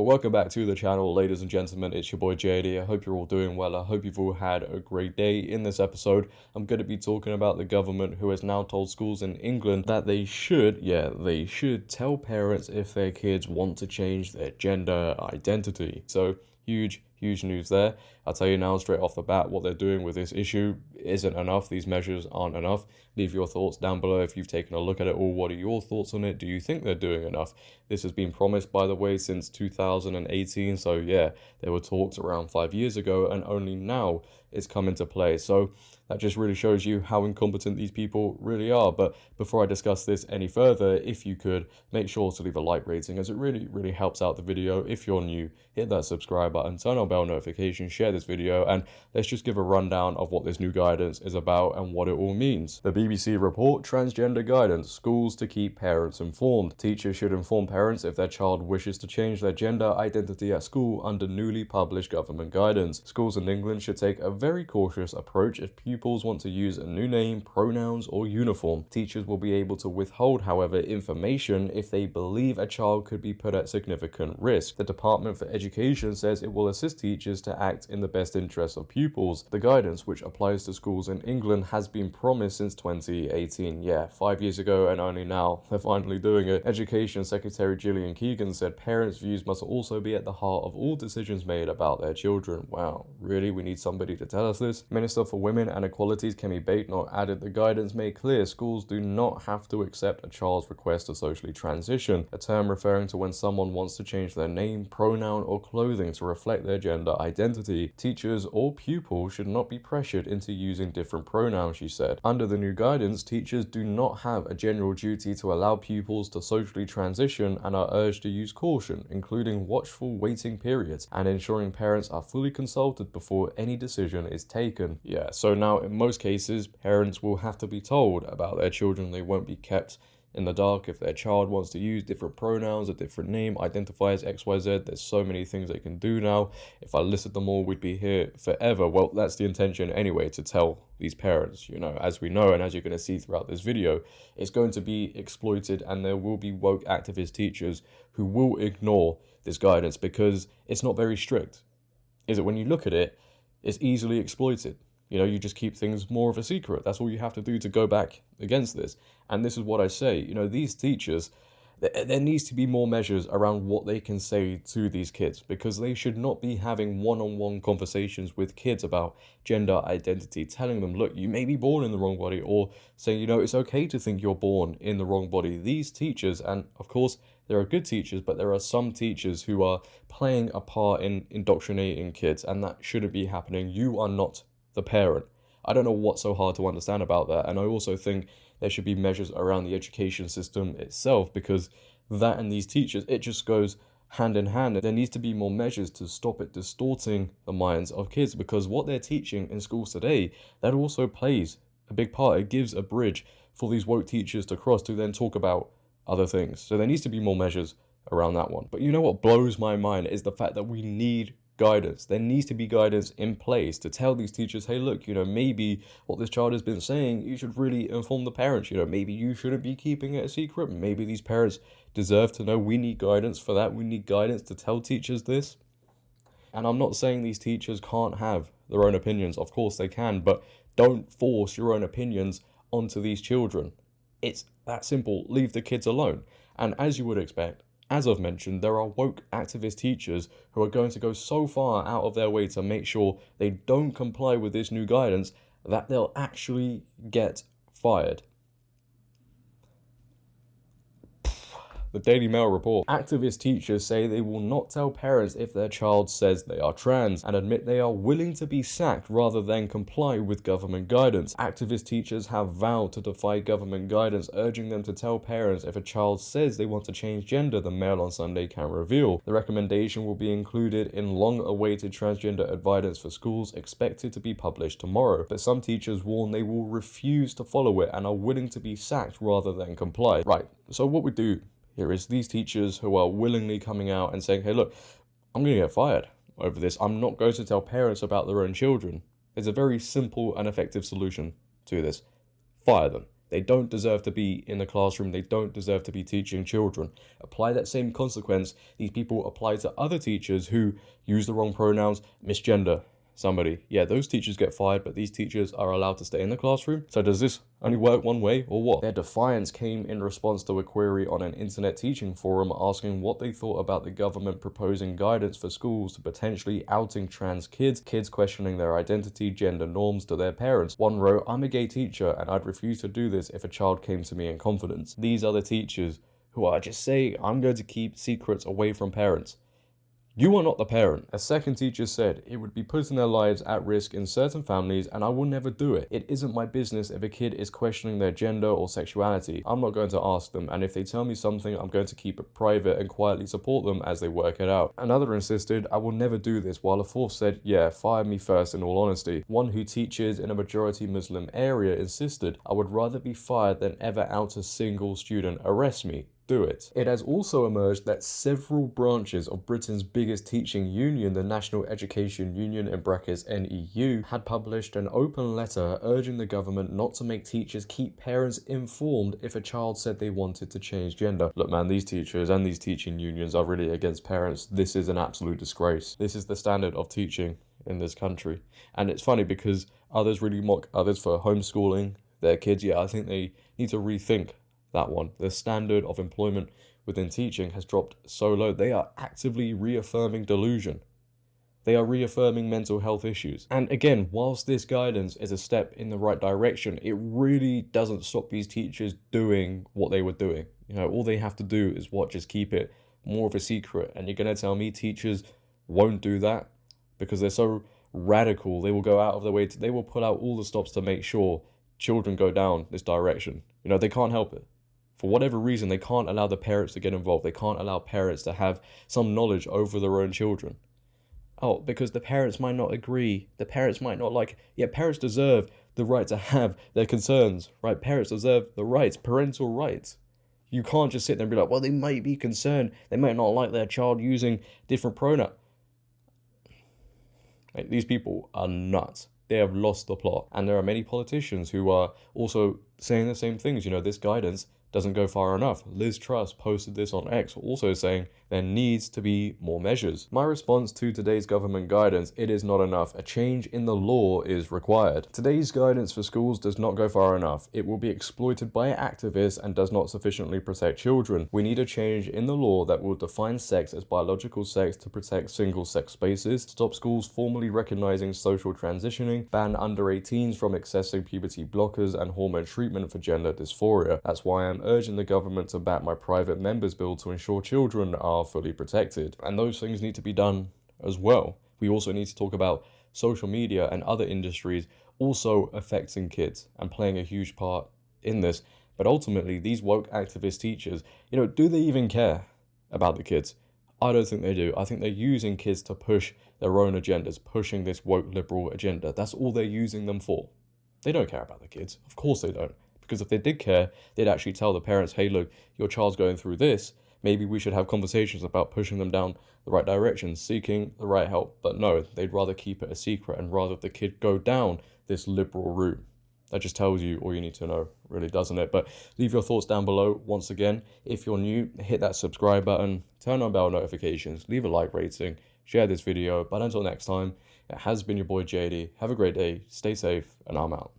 Well, welcome back to the channel, ladies and gentlemen. It's your boy JD. I hope you're all doing well. I hope you've all had a great day. In this episode, I'm going to be talking about the government who has now told schools in England that they should tell parents if their kids want to change their gender identity. So, huge news there. I'll tell you now straight off the bat what they're doing with this issue isn't enough. These measures aren't enough. Leave your thoughts down below if you've taken a look at it all. What are your thoughts on it? Do you think they're doing enough? This has been promised, by the way, since 2018. So yeah, there were talks around 5 years ago and only now it's come into play. So that just really shows you how incompetent these people really are. But before I discuss this any further, if you could, make sure to leave a like rating as it really helps out the video. If you're new, hit that subscribe button, turn on bell notifications, share this video, and let's just give a rundown of what this new guidance is about and what it all means. The BBC report, transgender guidance, schools to keep parents informed. Teachers should inform parents if their child wishes to change their gender identity at school under newly published government guidance. Schools in England should take a very cautious approach if pupils want to use a new name, pronouns, or uniform. Teachers will be able to withhold, however, information if they believe a child could be put at significant risk. The Department for Education says it will assist teachers to act in the best interests of pupils. The guidance, which applies to schools in England, has been promised since 2018. Yeah, 5 years ago, and only now they're finally doing it. Education Secretary JDhillon said parents' views must also be at the heart of all decisions made about their children. Wow, really? We need somebody to tell us this? Minister for Women and Equalities Kemi Bateman added the guidance made clear schools do not have to accept a child's request to socially transition, a term referring to when someone wants to change their name, pronoun, or clothing to reflect their gender identity. Teachers or pupils should not be pressured into using different pronouns, she said. Under the new guidance, teachers do not have a general duty to allow pupils to socially transition and are urged to use caution, including watchful waiting periods and ensuring parents are fully consulted before any decision is taken. Yeah, so now in most cases, parents will have to be told about their children. They won't be kept in the dark if their child wants to use different pronouns, a different name, identify as XYZ. There's so many things they can do now. If I listed them all, we'd be here forever. Well, that's the intention anyway, to tell these parents, as we know, and as you're going to see throughout this video, it's going to be exploited, and there will be woke activist teachers who will ignore this guidance because it's not very strict. Is it? When you look at it, it's easily exploited. You just keep things more of a secret. That's all you have to do to go back against this. And this is what I say, these teachers, there needs to be more measures around what they can say to these kids, because they should not be having one-on-one conversations with kids about gender identity, telling them, look, you may be born in the wrong body, or saying, it's okay to think you're born in the wrong body. These teachers, and of course, there are good teachers, but there are some teachers who are playing a part in indoctrinating kids, and that shouldn't be happening. You are not the parent. I don't know what's so hard to understand about that. And I also think there should be measures around the education system itself, because that and these teachers, it just goes hand in hand. There needs to be more measures to stop it distorting the minds of kids, because what they're teaching in schools today, that also plays a big part. It gives a bridge for these woke teachers to cross to then talk about other things. So there needs to be more measures around that one. But what blows my mind is the fact that we need guidance. There needs to be guidance in place to tell these teachers, hey, look, maybe what this child has been saying, you should really inform the parents. Maybe you shouldn't be keeping it a secret. Maybe these parents deserve to know. We need guidance for that. We need guidance to tell teachers this. And I'm not saying these teachers can't have their own opinions. Of course they can, but don't force your own opinions onto these children. It's that simple. Leave the kids alone. And as you would expect, as I've mentioned, there are woke activist teachers who are going to go so far out of their way to make sure they don't comply with this new guidance that they'll actually get fired. The Daily Mail report. Activist teachers say they will not tell parents if their child says they are trans, and admit they are willing to be sacked rather than comply with government guidance. Activist teachers have vowed to defy government guidance, urging them to tell parents if a child says they want to change gender, the Mail on Sunday can reveal. The recommendation will be included in long-awaited transgender advice for schools, expected to be published tomorrow. But some teachers warn they will refuse to follow it and are willing to be sacked rather than comply. Right, so what we do here is these teachers who are willingly coming out and saying, hey, look, I'm going to get fired over this. I'm not going to tell parents about their own children. There's a very simple and effective solution to this. Fire them. They don't deserve to be in the classroom. They don't deserve to be teaching children. Apply that same consequence these people apply to other teachers who use the wrong pronouns, misgender somebody. Yeah, those teachers get fired, but these teachers are allowed to stay in the classroom. So does this only work one way or what? Their defiance came in response to a query on an internet teaching forum asking what they thought about the government proposing guidance for schools to potentially outing trans kids questioning their identity, gender norms to their parents. One wrote, "I'm a gay teacher and I'd refuse to do this if a child came to me in confidence." These are the teachers who are just saying, "I'm going to keep secrets away from parents." You are not the parent. A second teacher said, "It would be putting their lives at risk in certain families and I will never do it. It isn't my business if a kid is questioning their gender or sexuality. I'm not going to ask them, and if they tell me something, I'm going to keep it private and quietly support them as they work it out." Another insisted, "I will never do this," while a fourth said, "Yeah, fire me first in all honesty." One who teaches in a majority Muslim area insisted, "I would rather be fired than ever out a single student. Arrest me. Do it." It has also emerged that several branches of Britain's biggest teaching union, the National Education Union (NEU), had published an open letter urging the government not to make teachers keep parents informed if a child said they wanted to change gender. Look man, these teachers and these teaching unions are really against parents. This is an absolute disgrace. This is the standard of teaching in this country. And it's funny because others really mock others for homeschooling their kids. Yeah, I think they need to rethink that one. The standard of employment within teaching has dropped so low. They are actively reaffirming delusion. They are reaffirming mental health issues. And again, whilst this guidance is a step in the right direction, it really doesn't stop these teachers doing what they were doing. You know, all they have to do is what? Just keep it more of a secret. And you're going to tell me teachers won't do that because they're so radical. They will go out of their way they will pull out all the stops to make sure children go down this direction. You know, they can't help it. For whatever reason, they can't allow the parents to get involved. They can't allow parents to have some knowledge over their own children. Oh, because the parents might not agree. The parents might not like. Yeah, parents deserve the right to have their concerns, right? Parents deserve the rights, parental rights. You can't just sit there and be like, well, they might be concerned. They might not like their child using different pronouns. Like, these people are nuts. They have lost the plot. And there are many politicians who are also saying the same things. You know, this guidance doesn't go far enough. Liz Truss posted this on X, also saying there needs to be more measures. My response to today's government guidance: it is not enough. A change in the law is required. Today's guidance for schools does not go far enough. It will be exploited by activists and does not sufficiently protect children. We need a change in the law that will define sex as biological sex to protect single-sex spaces, stop schools formally recognizing social transitioning, ban under 18s from accessing puberty blockers and hormone treatment for gender dysphoria. That's why I'm urging the government to back my private member's bill to ensure children are fully protected. And those things need to be done as well. We also need to talk about social media and other industries also affecting kids and playing a huge part in this. But ultimately, these woke activist teachers, you know, do they even care about the kids? I don't think they do. I think they're using kids to push their own agendas, pushing this woke liberal agenda. That's all they're using them for. They don't care about the kids. Of course they don't. Because if they did care, they'd actually tell the parents, hey, look, your child's going through this. Maybe we should have conversations about pushing them down the right direction, seeking the right help. But no, they'd rather keep it a secret and rather the kid go down this liberal route. That just tells you all you need to know, really, doesn't it? But leave your thoughts down below. Once again, if you're new, hit that subscribe button, turn on bell notifications, leave a like rating, share this video. But until next time, it has been your boy JD. Have a great day, stay safe, and I'm out.